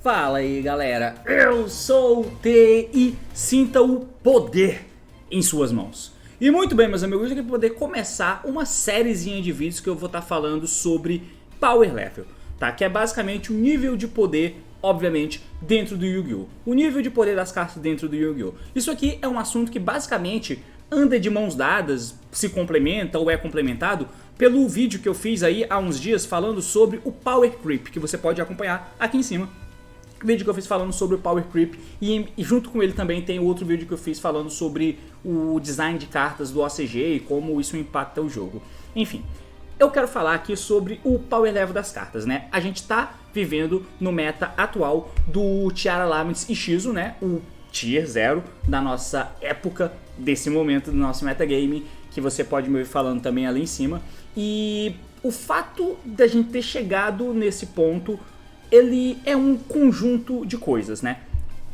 Fala aí galera, eu sou o T e sinta o poder em suas mãos. E muito bem meus amigos, hoje eu quero poder começar uma sériezinha de vídeos que eu vou estar falando sobre Power Level, tá? Que é basicamente o nível de poder, obviamente, dentro do Yu-Gi-Oh! O nível de poder das cartas dentro do Yu-Gi-Oh! Isso aqui é um assunto que basicamente anda de mãos dadas, se complementa ou é complementado pelo vídeo que eu fiz aí há uns dias falando sobre o Power Creep, que você pode acompanhar aqui em cima. Vídeo que eu fiz falando sobre o Power Creep e junto com ele também tem outro vídeo que eu fiz falando sobre o design de cartas do OCG e como isso impacta o jogo. Enfim, eu quero falar aqui sobre o Power Level das cartas, né? A gente tá vivendo no meta atual do Tiara Laments Ishizu, né? O Tier 0 da nossa época, desse momento do nosso metagame, que você pode me ouvir falando também ali em cima. E o fato da gente ter chegado nesse ponto, ele é um conjunto de coisas, né?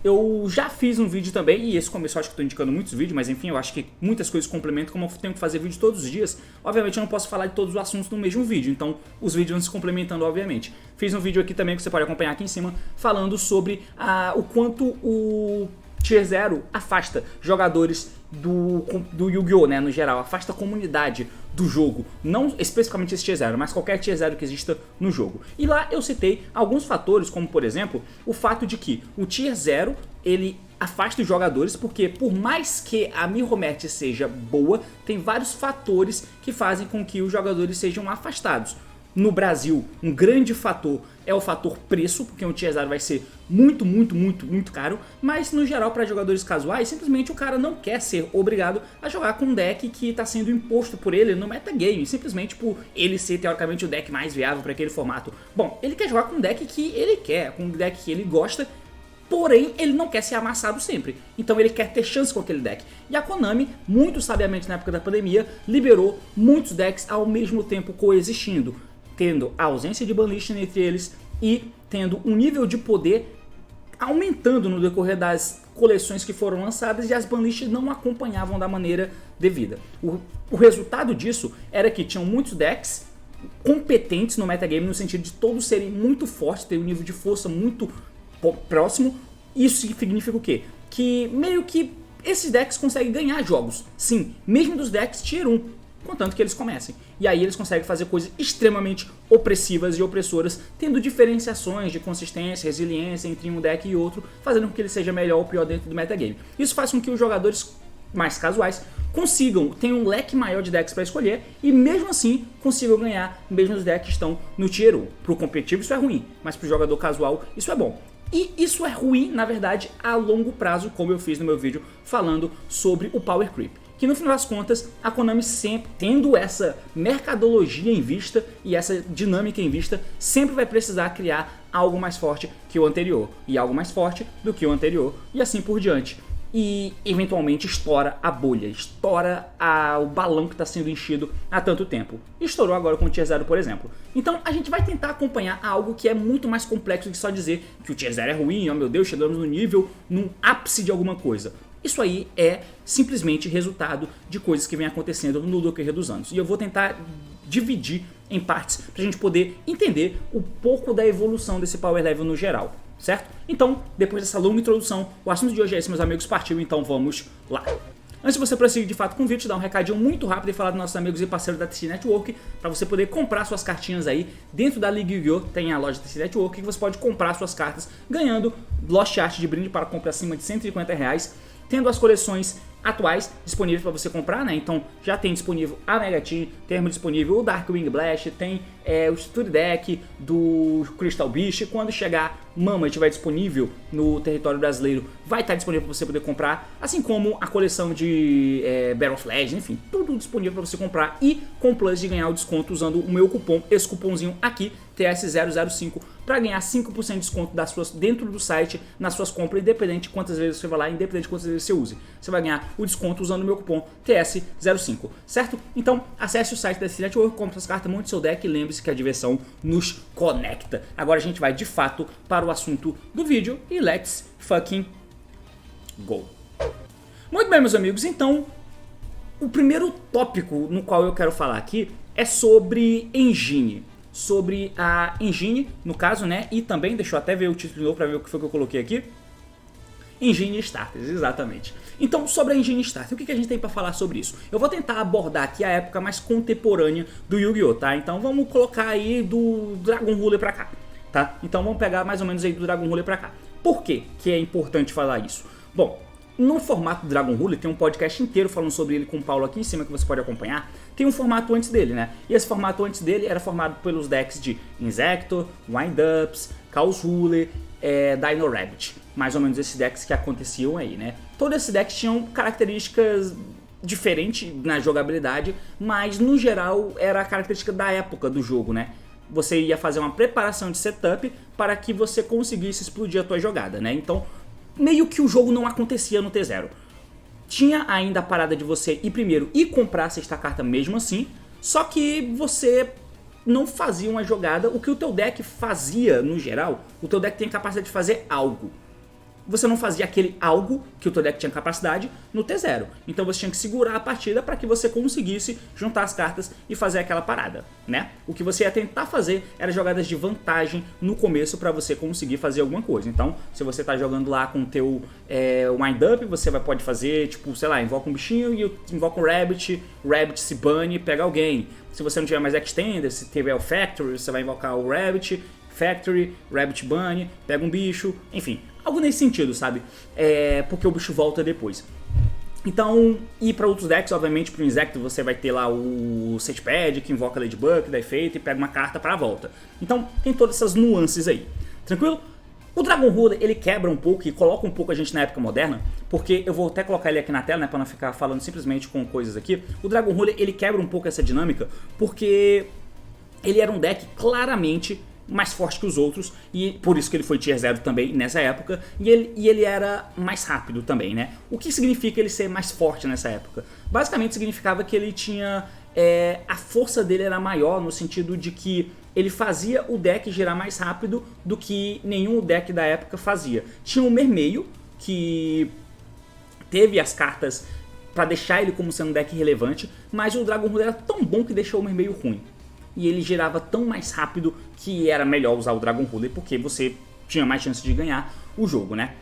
Eu já fiz um vídeo também, e esse começo eu acho que estou indicando muitos vídeos, mas enfim, eu acho que muitas coisas complementam, como eu tenho que fazer vídeo todos os dias. Obviamente eu não posso falar de todos os assuntos no mesmo vídeo, então os vídeos vão se complementando, obviamente. Fiz um vídeo aqui também que você pode acompanhar aqui em cima, falando sobre o quanto o Tier 0 afasta jogadores do Yu-Gi-Oh! Né, no geral, afasta a comunidade do jogo, não especificamente esse Tier 0, mas qualquer Tier 0 que exista no jogo. E lá eu citei alguns fatores, como por exemplo, o fato de que o Tier 0, ele afasta os jogadores, porque por mais que a mirrormatch seja boa, tem vários fatores que fazem com que os jogadores sejam afastados. No Brasil, um grande fator é o fator preço, porque um Tier 0 vai ser muito caro, mas no geral para jogadores casuais, simplesmente o cara não quer ser obrigado a jogar com um deck que está sendo imposto por ele no metagame, simplesmente por ele ser teoricamente o deck mais viável para aquele formato. Bom, ele quer jogar com um deck que ele quer, com um deck que ele gosta, porém ele não quer ser amassado sempre, então ele quer ter chance com aquele deck. E a Konami, muito sabiamente na época da pandemia, liberou muitos decks ao mesmo tempo coexistindo, tendo a ausência de banlist entre eles e tendo um nível de poder aumentando no decorrer das coleções que foram lançadas e as banlists não acompanhavam da maneira devida. O resultado disso era que tinham muitos decks competentes no metagame, no sentido de todos serem muito fortes, ter um nível de força muito próximo. Isso significa o quê? Que meio que esses decks conseguem ganhar jogos, sim, mesmo dos decks Tier 1, contanto que eles comecem. E aí eles conseguem fazer coisas extremamente opressivas e opressoras, tendo diferenciações de consistência, resiliência entre um deck e outro, fazendo com que ele seja melhor ou pior dentro do metagame. Isso faz com que os jogadores mais casuais consigam, tenham um leque maior de decks para escolher e mesmo assim consigam ganhar, mesmo os decks que estão no Tier 1. Para o competitivo isso é ruim, mas para o jogador casual isso é bom. E isso é ruim, na verdade, a longo prazo, como eu fiz no meu vídeo falando sobre o Power Creep. Que no final das contas, a Konami sempre, tendo essa mercadologia em vista e essa dinâmica em vista, sempre vai precisar criar algo mais forte que o anterior, e algo mais forte do que o anterior, e assim por diante. E eventualmente estoura a bolha, estoura o balão que está sendo enchido há tanto tempo. Estourou agora com o Tier 0, por exemplo. Então a gente vai tentar acompanhar algo que é muito mais complexo que só dizer que o Tier 0 é ruim, oh meu Deus, chegamos no nível, num ápice de alguma coisa. Isso aí é simplesmente resultado de coisas que vem acontecendo no decorrer dos anos. E eu vou tentar dividir em partes para a gente poder entender um pouco da evolução desse Power Level no geral, certo? Então, depois dessa longa introdução, o assunto de hoje é esse, meus amigos, partiu, então vamos lá. Antes de você prosseguir de fato com o vídeo, te dar um recadinho muito rápido e falar dos nossos amigos e parceiros da TC Network, para você poder comprar suas cartinhas aí dentro da Liga Yu-Gi-Oh! Tem a loja da TC Network, que você pode comprar suas cartas ganhando Lost Art de brinde para compra acima de R$150, tendo as coleções atuais disponíveis para você comprar, né? Então já tem disponível a Mega Team, temos disponível o Darkwing Blast, tem o Study Deck do Crystal Beast. Quando chegar Mama estiver disponível no território brasileiro, vai estar disponível para você poder comprar, assim como a coleção de Battle of Legends, enfim, tudo disponível para você comprar e com plus de ganhar o desconto usando o meu cupom, esse cupomzinho aqui, TS005, para ganhar 5% de desconto dentro do site nas suas compras, independente de quantas vezes você vai lá, independente de quantas vezes você use. Você vai ganhar o desconto usando o meu cupom TS05, certo? Então acesse o site da TC Network, compre suas cartas, monte seu deck e lembre-se lembre-se que a diversão nos conecta. Agora a gente vai de fato para o assunto do vídeo e let's fucking go. Muito bem, meus amigos, então o primeiro tópico no qual eu quero falar aqui é sobre engine. Sobre a engine, no caso, né? E também, deixa eu até ver o título de novo para ver o que foi que eu coloquei aqui. Engine Starters, exatamente. Então, sobre a Engine Starter, o que a gente tem para falar sobre isso? Eu vou tentar abordar aqui a época mais contemporânea do Yu-Gi-Oh, tá? Então vamos colocar aí do Dragon Ruler pra cá, tá? Então vamos pegar mais ou menos aí do Dragon Ruler pra cá. Por que é importante falar isso? Bom, no formato do Dragon Ruler, tem um podcast inteiro falando sobre ele com o Paulo aqui em cima que você pode acompanhar. Tem um formato antes dele, né? E esse formato antes dele era formado pelos decks de Inzektor, Wind-Ups, Chaos Ruler, Dino Rabbit. Mais ou menos esses decks que aconteciam aí, né? Todos esses decks tinham características diferentes na jogabilidade, mas no geral era a característica da época do jogo, né? Você ia fazer uma preparação de setup para que você conseguisse explodir a tua jogada, né? Então, meio que o jogo não acontecia no T0. Tinha ainda a parada de você ir primeiro e comprar a sexta carta mesmo assim, só que você não fazia uma jogada. O que o teu deck fazia no geral, o teu deck tem capacidade de fazer algo. Você não fazia aquele algo que o teu deck tinha capacidade no T0. Então você tinha que segurar a partida para que você conseguisse juntar as cartas e fazer aquela parada, né? O que você ia tentar fazer era jogadas de vantagem no começo para você conseguir fazer alguma coisa. Então, se você tá jogando lá com o teu wind-up, você pode fazer, tipo, sei lá, invoca um bichinho e invoca um Rabbit, Rabbit se bane e pega alguém. Se você não tiver mais Extender, se tiver o Factory, você vai invocar o Rabbit, Factory, Rabbit Bunny, pega um bicho, enfim, algo nesse sentido, sabe? Porque o bicho volta depois. Então, e para outros decks, obviamente, pro Inzektor você vai ter lá o Setpad, que invoca Ladybug, dá efeito e pega uma carta para a volta. Então, tem todas essas nuances aí, tranquilo? O Dragon Ruler, ele quebra um pouco e coloca um pouco a gente na época moderna, porque eu vou até colocar ele aqui na tela, né, para não ficar falando simplesmente com coisas aqui. O Dragon Ruler, ele quebra um pouco essa dinâmica, porque ele era um deck claramente mais forte que os outros, e por isso que ele foi tier 0 também nessa época, e ele era mais rápido também, né? O que significa ele ser mais forte nessa época? Basicamente significava que ele tinha... a força dele era maior no sentido de que ele fazia o deck girar mais rápido do que nenhum deck da época fazia. Tinha o Mermeio, que teve as cartas para deixar ele como sendo um deck relevante, mas o Dragon Ruler era tão bom que deixou o Mermeio ruim. E ele girava tão mais rápido que era melhor usar o Dragon Ruler, porque você tinha mais chance de ganhar o jogo, né?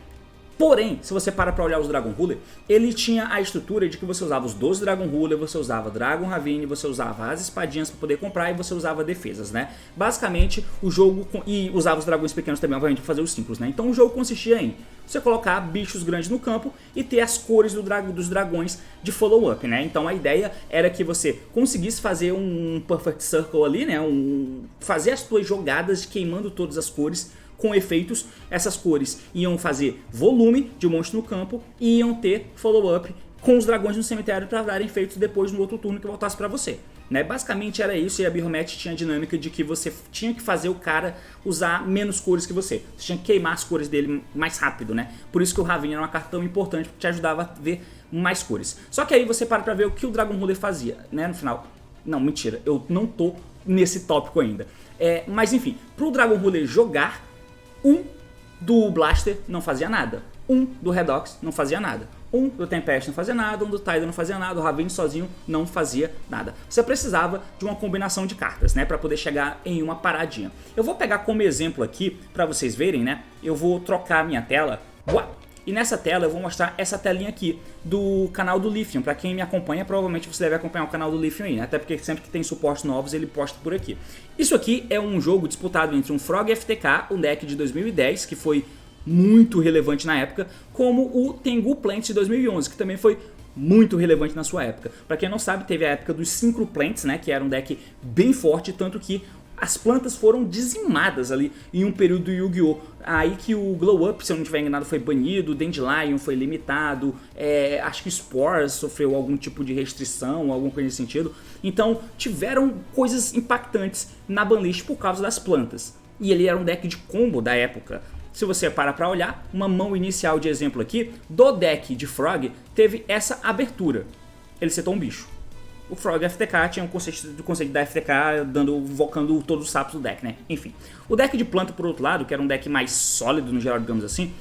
Porém, se você para pra olhar os Dragon Ruler, ele tinha a estrutura de que você usava os 12 Dragon Ruler, você usava Dragon Ravine, você usava as espadinhas para poder comprar e você usava defesas, né? Basicamente, o jogo... E usava os dragões pequenos também, obviamente, para fazer os simples, né? Então o jogo consistia em você colocar bichos grandes no campo e ter as cores dos dragões de follow-up, né? Então a ideia era que você conseguisse fazer um Perfect Circle ali, né? Fazer as suas jogadas queimando todas as cores com efeitos. Essas cores iam fazer volume de monstro no campo e iam ter follow-up com os dragões no cemitério para darem efeitos depois no outro turno que voltasse para você, né? Basicamente era isso, e a Birromet tinha a dinâmica de que você tinha que fazer o cara usar menos cores que você. Você tinha que queimar as cores dele mais rápido, né? Por isso que o Ravine era uma carta tão importante, porque te ajudava a ver mais cores. Só que aí você para pra ver o que o Dragon Ruler fazia, né? No final, não, mentira, eu não tô nesse tópico ainda. Mas enfim, pro Dragon Ruler jogar, do Blaster não fazia nada, do Redox não fazia nada, do Tempest não fazia nada, do Tidal não fazia nada, o Ravine sozinho não fazia nada. Você precisava de uma combinação de cartas, né, para poder chegar em uma paradinha. Eu vou pegar como exemplo aqui para vocês verem, né? Eu vou trocar a minha tela. E nessa tela eu vou mostrar essa telinha aqui do canal do Lithium. Para quem me acompanha, provavelmente você deve acompanhar o canal do Lithium aí, né? Até porque sempre que tem suportes novos ele posta por aqui. Isso aqui é um jogo disputado entre um Frog FTK, um deck de 2010, que foi muito relevante na época, como o Tengu Plants de 2011, que também foi muito relevante na sua época. Para quem não sabe, teve a época dos Synchro Plants, né? Que era um deck bem forte, tanto que as plantas foram dizimadas ali em um período do Yu-Gi-Oh! Aí que o Glow Up, se eu não estiver enganado, foi banido, o Dandelion foi limitado, acho que Spores sofreu algum tipo de restrição, alguma coisa nesse sentido. Então tiveram coisas impactantes na banlist por causa das plantas. E ele era um deck de combo da época. Se você parar pra olhar, uma mão inicial de exemplo aqui, do deck de Frog teve essa abertura. Ele setou um bicho. o Frog FTK tinha o conceito da FTK invocando todos os sapos do deck, né? Enfim. O deck de planta, por outro lado, que era um deck mais sólido no geral, digamos assim,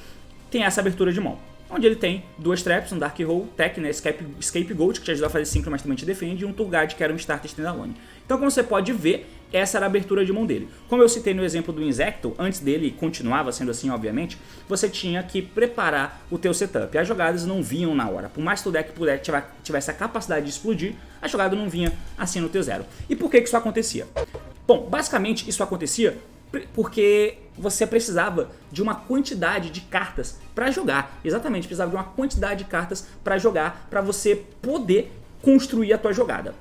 tem essa abertura de mão, onde ele tem duas traps, um Dark Hole Tech, né, Scapegoat, que te ajuda a fazer synchro, mas também te defende, e um Turgad, que era um starter standalone. Então, como você pode ver, essa era a abertura de mão dele. Como eu citei no exemplo do Insecto, antes dele, continuava sendo assim, obviamente, você tinha que preparar o teu setup. As jogadas não vinham na hora. Por mais que o deck tivesse a capacidade de explodir, a jogada não vinha assim no teu zero. E por que isso acontecia? Bom, basicamente isso acontecia porque você precisava de uma quantidade de cartas para jogar. Exatamente, precisava de uma quantidade de cartas para jogar, para você poder construir a tua jogada.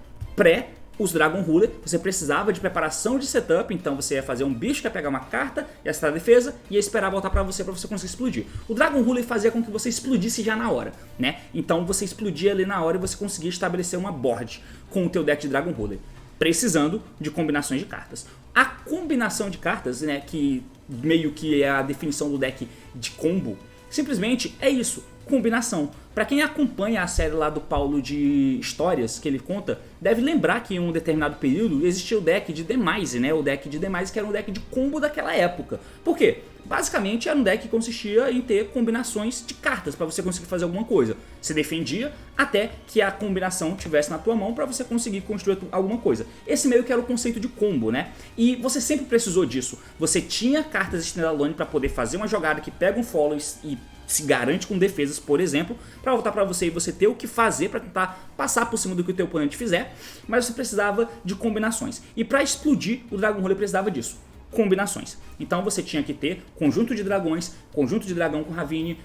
Os Dragon Ruler, você precisava de preparação de setup, então você ia fazer um bicho que ia pegar uma carta, ia acertar a defesa e ia esperar voltar pra você conseguir explodir. O Dragon Ruler fazia com que você explodisse já na hora, né? Então você explodia ali na hora e você conseguia estabelecer uma board com o teu deck de Dragon Ruler, precisando de combinações de cartas. A combinação de cartas, né, que meio que é a definição do deck de combo, simplesmente é isso, combinação. Pra quem acompanha a série lá do Paulo de histórias que ele conta, deve lembrar que em um determinado período existia o deck de Demise, né? O deck de Demise, que era um deck de combo daquela época. Por quê? Basicamente era um deck que consistia em ter combinações de cartas para você conseguir fazer alguma coisa. Você defendia até que a combinação tivesse na tua mão para você conseguir construir alguma coisa. Esse meio que era o conceito de combo, né? E você sempre precisou disso. Você tinha cartas standalone para poder fazer uma jogada que pega um follow e se garante com defesas, por exemplo, para voltar para você e você ter o que fazer para tentar passar por cima do que o teu oponente fizer, mas você precisava de combinações. E para explodir, o Dragon Ruler precisava disso, combinações. Então você tinha que ter conjunto de dragões, conjunto de dragão com Ravine,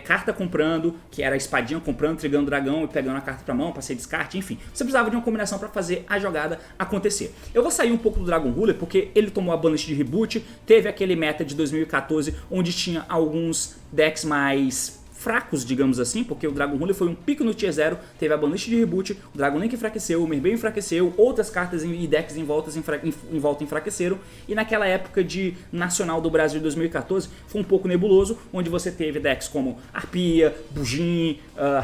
carta comprando, que era a espadinha comprando, trigando dragão e pegando a carta pra mão pra ser descarte, enfim. Você precisava de uma combinação pra fazer a jogada acontecer. Eu vou sair um pouco do Dragon Ruler porque ele tomou a banish de reboot, teve aquele meta de 2014 onde tinha alguns decks mais fracos, digamos assim, porque o Dragon Ruler foi um pico no Tier 0, teve a banish de reboot, o Dragon Link enfraqueceu, o Merbeio enfraqueceu, outras cartas e decks em volta enfraqueceram, e naquela época de Nacional do Brasil de 2014 foi um pouco nebuloso, onde você teve decks como Arpia, Bujin,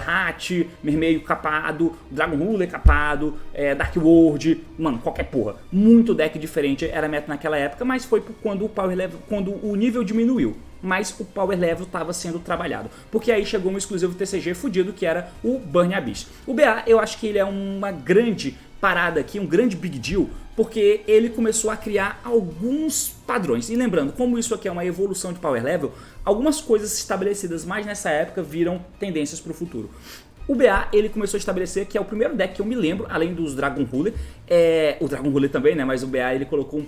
Hat, Mermeio capado, Dragon Ruler capado, Dark World, mano, qualquer porra. Muito deck diferente era meta naquela época, mas foi quando o nível diminuiu. Mas o power level estava sendo trabalhado. Porque aí chegou um exclusivo TCG fudido, que era o Burn Abyss. O BA, eu acho que ele é uma grande parada aqui, um grande big deal, porque ele começou a criar alguns padrões. E lembrando, como isso aqui é uma evolução de power level, algumas coisas estabelecidas mais nessa época viram tendências para o futuro. O BA, ele começou a estabelecer que é o primeiro deck que eu me lembro, além dos Dragon Ruler, o Dragon Ruler também, né, mas o BA ele colocou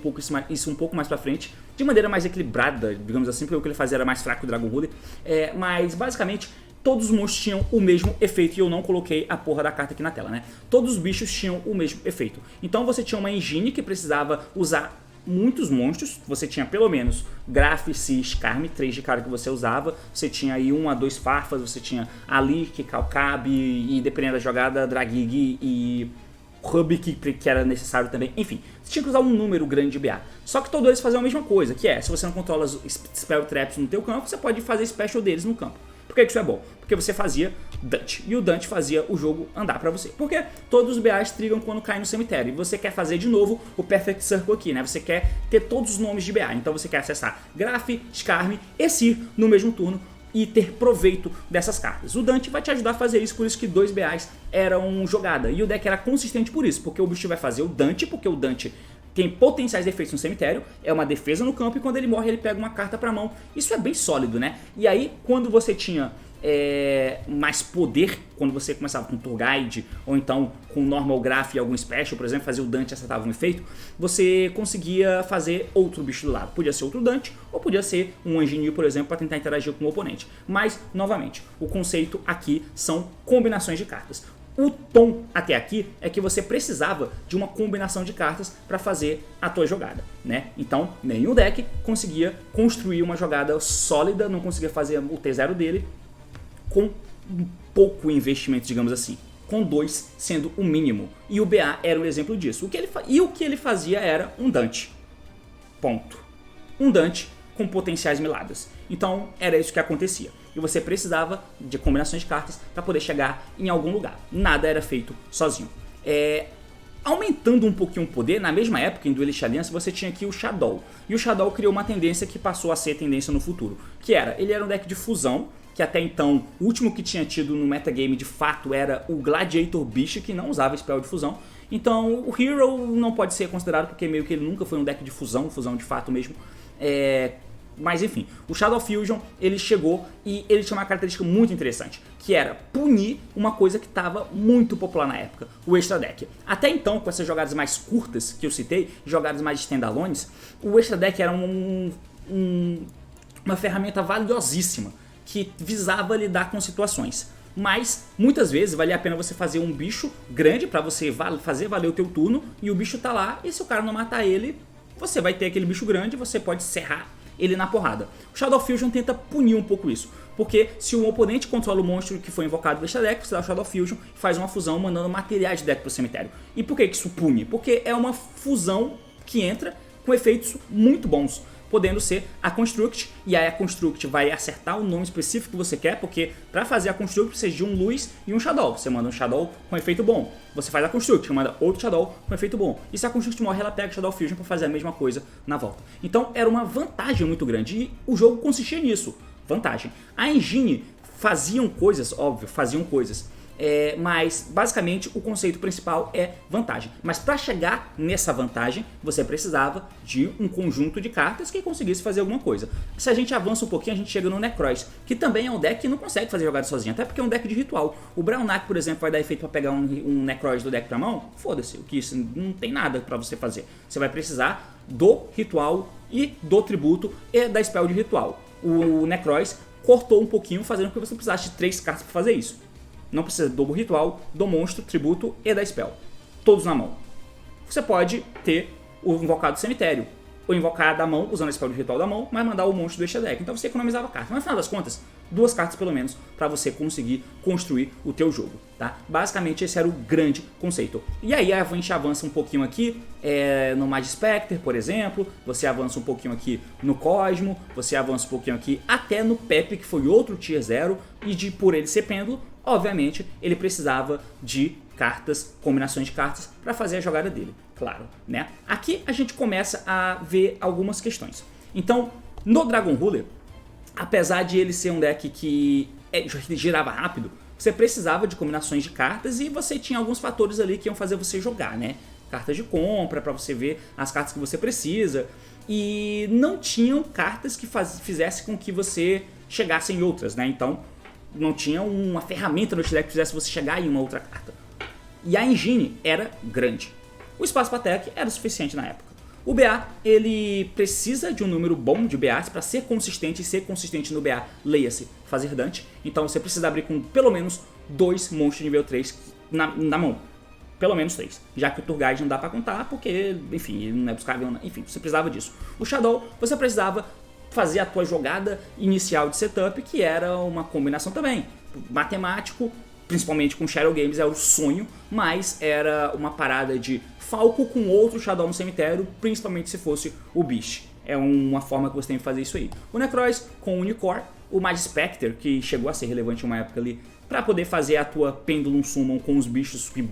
isso um pouco mais pra frente, de maneira mais equilibrada, digamos assim, porque o que ele fazia era mais fraco que o Dragon Ruler, mas basicamente todos os monstros tinham o mesmo efeito, e eu não coloquei a porra da carta aqui na tela, né, todos os bichos tinham o mesmo efeito. Então você tinha uma engine que precisava usar muitos monstros, você tinha pelo menos Graf, Cis, Carme, 3 de cara que você usava, você tinha aí 1 a 2 Farfas, você tinha Alik, Calcab e dependendo da jogada, Dragig e Hub que era necessário também, enfim, você tinha que usar um número grande de BA. Só que todos eles faziam a mesma coisa, que é, se você não controla os Spell Traps no teu campo, você pode fazer Special deles no campo. Por que isso é bom? Porque você fazia Dante, e o Dante fazia o jogo andar pra você. Porque todos os BAs trigam quando caem no cemitério, e você quer fazer de novo o Perfect Circle aqui, né? Você quer ter todos os nomes de BA, então você quer acessar Graf, Skarm e Sir no mesmo turno, e ter proveito dessas cartas. O Dante vai te ajudar a fazer isso, por isso que 2 BAs eram jogada, e o deck era consistente por isso, porque o bicho vai fazer o Dante, porque o Dante tem potenciais defeitos no cemitério, é uma defesa no campo, e quando ele morre ele pega uma carta pra mão. Isso é bem sólido, né? E aí, quando você tinha mais poder, quando você começava com Tour Guide, ou então com Normal Graph e algum Special, por exemplo, fazia o Dante e acertava um efeito, você conseguia fazer outro bicho do lado. Podia ser outro Dante, ou podia ser um Anjinil, por exemplo, para tentar interagir com o oponente. Mas, novamente, o conceito aqui são combinações de cartas. O tom até aqui é que você precisava de uma combinação de cartas para fazer a tua jogada, né? Então, nenhum deck conseguia construir uma jogada sólida, não conseguia fazer o T0 dele com pouco investimento, digamos assim, com 2 sendo o mínimo. E o BA era um exemplo disso. O que ele fazia era um Dante. Ponto. Um Dante com potenciais miladas. Então, era isso que acontecia. E você precisava de combinações de cartas para poder chegar em algum lugar. Nada era feito sozinho. Aumentando um pouquinho o poder, na mesma época, em Duelist Alliance, você tinha aqui o Shadow. E o Shadow criou uma tendência que passou a ser tendência no futuro. Ele era um deck de fusão, que até então, o último que tinha tido no metagame de fato era o Gladiator Beast, que não usava spell de fusão. Então o Hero não pode ser considerado, porque meio que ele nunca foi um deck de fusão de fato mesmo. Mas enfim, o Shadow Fusion, ele chegou e ele tinha uma característica muito interessante, que era punir uma coisa que estava muito popular na época, o Extra Deck. Até então, com essas jogadas mais curtas que eu citei, jogadas mais standalones, o Extra Deck era uma ferramenta valiosíssima, que visava lidar com situações. Mas, muitas vezes, valia a pena você fazer um bicho grande pra você fazer valer o teu turno, e o bicho tá lá, e se o cara não matar ele, você vai ter aquele bicho grande, você pode serrar ele na porrada. O Shadow Fusion tenta punir um pouco isso, porque se um oponente controla o monstro que foi invocado do extra deck, você dá o Shadow Fusion e faz uma fusão mandando materiais de deck pro cemitério. E por que isso pune? Porque é uma fusão que entra com efeitos muito bons, podendo ser a Construct, e aí a Construct vai acertar o nome específico que você quer, porque para fazer a Construct precisa de um Luz e um Shadow. Você manda um Shadow com efeito bom, você faz a Construct, manda outro Shadow com efeito bom, e se a Construct morre, ela pega o Shadow Fusion para fazer a mesma coisa na volta. Então era uma vantagem muito grande, e o jogo consistia nisso, vantagem. A engine faziam coisas, óbvio, mas basicamente o conceito principal é vantagem. Mas para chegar nessa vantagem, você precisava de um conjunto de cartas que conseguisse fazer alguma coisa. Se a gente avança um pouquinho, a gente chega no Necroz, que também é um deck que não consegue fazer jogada sozinho, até porque é um deck de ritual. O Brownak, por exemplo, vai dar efeito para pegar um Necroz do deck pra mão? Foda-se, o que isso não tem nada para você fazer. Você vai precisar do ritual e do tributo e da spell de ritual. O Necroz cortou um pouquinho, fazendo com que você precisasse de 3 cartas para fazer isso. Não precisa do ritual, do monstro, tributo e da spell. Todos na mão. Você pode ter o invocado do cemitério, ou invocar da mão, usando a spell de ritual da mão, mas mandar o monstro do extra deck. Então você economizava cartas. Mas no final das contas, 2 cartas pelo menos, para você conseguir construir o teu jogo. Tá? Basicamente esse era o grande conceito. E aí a gente avança um pouquinho aqui no Mage Spectre, por exemplo. Você avança um pouquinho aqui no Cosmo. Você avança um pouquinho aqui até no Pepe, que foi outro Tier 0. E por ele ser pêndulo, obviamente, ele precisava de cartas, combinações de cartas para fazer a jogada dele, claro, né? Aqui a gente começa a ver algumas questões. Então, no Dragon Ruler, apesar de ele ser um deck que girava rápido, você precisava de combinações de cartas e você tinha alguns fatores ali que iam fazer você jogar, né? Cartas de compra para você ver as cartas que você precisa, e não tinham cartas que fizessem com que você chegasse em outras, né? Então, não tinha uma ferramenta no deck que fizesse você chegar em uma outra carta. E a engine era grande. O espaço para tech era o suficiente na época. O BA, ele precisa de um número bom de BAs para ser consistente, e ser consistente no BA, leia-se, fazer Dante. Então você precisa abrir com pelo menos 2 monstros de nível 3 na mão. Pelo menos 3. Já que o Tour Guide não dá para contar, porque, enfim, ele não é buscável, enfim, você precisava disso. O Shadow, você precisava fazer a tua jogada inicial de setup, que era uma combinação também. Matemático, principalmente com Shadow Games, era o sonho, mas era uma parada de Falco com outro Shadow no cemitério, principalmente se fosse o Beast. É uma forma que você tem de fazer isso aí. O Necroz com o Unicorn, o Mage Spectre, que chegou a ser relevante em uma época ali, para poder fazer a tua Pendulum Summon com os bichos que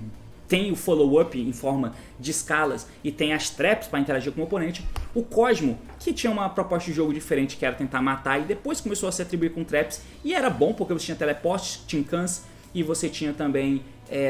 tem o follow-up em forma de escalas e tem as traps para interagir com o oponente. O Cosmo, que tinha uma proposta de jogo diferente, que era tentar matar, e depois começou a se atribuir com traps, e era bom porque você tinha teleportes, tincans, e você tinha também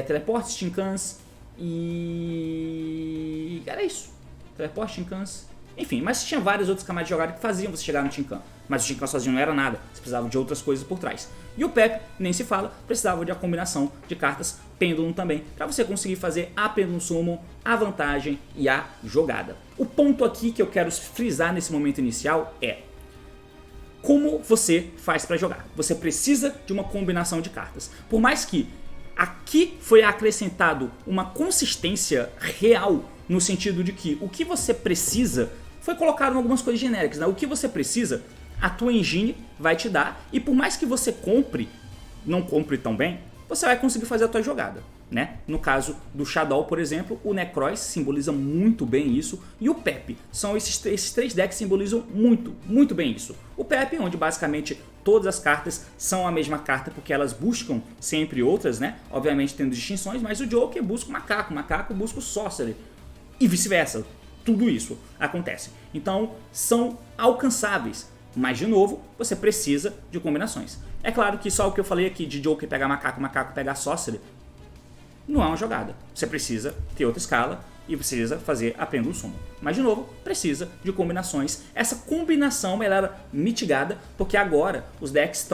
teleportes, tincans, e era isso. Teleportes, tincans, enfim, mas tinha várias outras camadas de jogada que faziam você chegar no Tinkan. Mas o Tinkan sozinho não era nada, você precisava de outras coisas por trás. E o Pepe, nem se fala, precisava de uma combinação de cartas Pendulum também, para você conseguir fazer a Pendulum Summon, a vantagem e a jogada. O ponto aqui que eu quero frisar nesse momento inicial é como você faz para jogar. Você precisa de uma combinação de cartas. Por mais que aqui foi acrescentado uma consistência real, no sentido de que o que você precisa foi colocado em algumas coisas genéricas, né? O que você precisa, a tua engine vai te dar, e por mais que você não compre tão bem, você vai conseguir fazer a tua jogada, né? No caso do Shadow, por exemplo, o Necroz simboliza muito bem isso, e o Pepe. São esses três decks que simbolizam muito bem isso. O Pepe, onde basicamente todas as cartas são a mesma carta, porque elas buscam sempre outras, né? Obviamente tendo distinções, mas o Joker busca o macaco, o macaco busca o Sorcerer, e vice-versa. Tudo isso acontece. Então, são alcançáveis. Mas, de novo, você precisa de combinações. É claro que só o que eu falei aqui de Joker pegar macaco, macaco pegar Sorcerer, não é uma jogada. Você precisa ter outra escala e precisa fazer a Pêndulo Summon. Mas, de novo, precisa de combinações. Essa combinação ela era mitigada porque agora os decks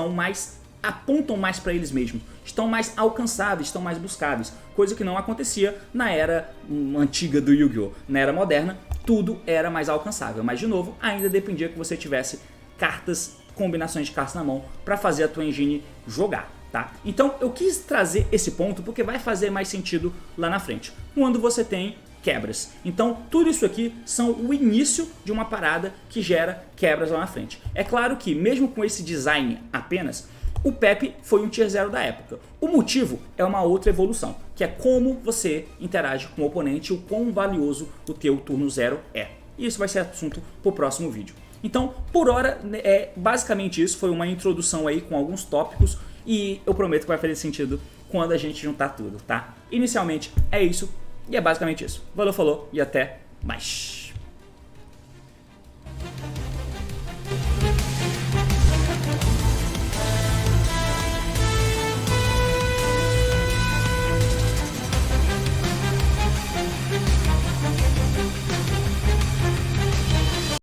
apontam mais para eles mesmos. Estão mais alcançáveis, estão mais buscáveis. Coisa que não acontecia na era antiga do Yu-Gi-Oh! Na era moderna, tudo era mais alcançável. Mas, de novo, ainda dependia que você tivesse combinações de cartas na mão para fazer a tua engine jogar, tá? Então eu quis trazer esse ponto porque vai fazer mais sentido lá na frente, quando você tem quebras. Então tudo isso aqui são o início de uma parada que gera quebras lá na frente. É claro que mesmo com esse design apenas, o Pepe foi um tier 0 da época. O motivo é uma outra evolução, que é como você interage com o oponente e o quão valioso o teu turno 0 é. E isso vai ser assunto para o próximo vídeo. Então, por hora, basicamente isso, foi uma introdução aí com alguns tópicos e eu prometo que vai fazer sentido quando a gente juntar tudo, tá? Inicialmente é isso e é basicamente isso. Valeu, falou e até mais!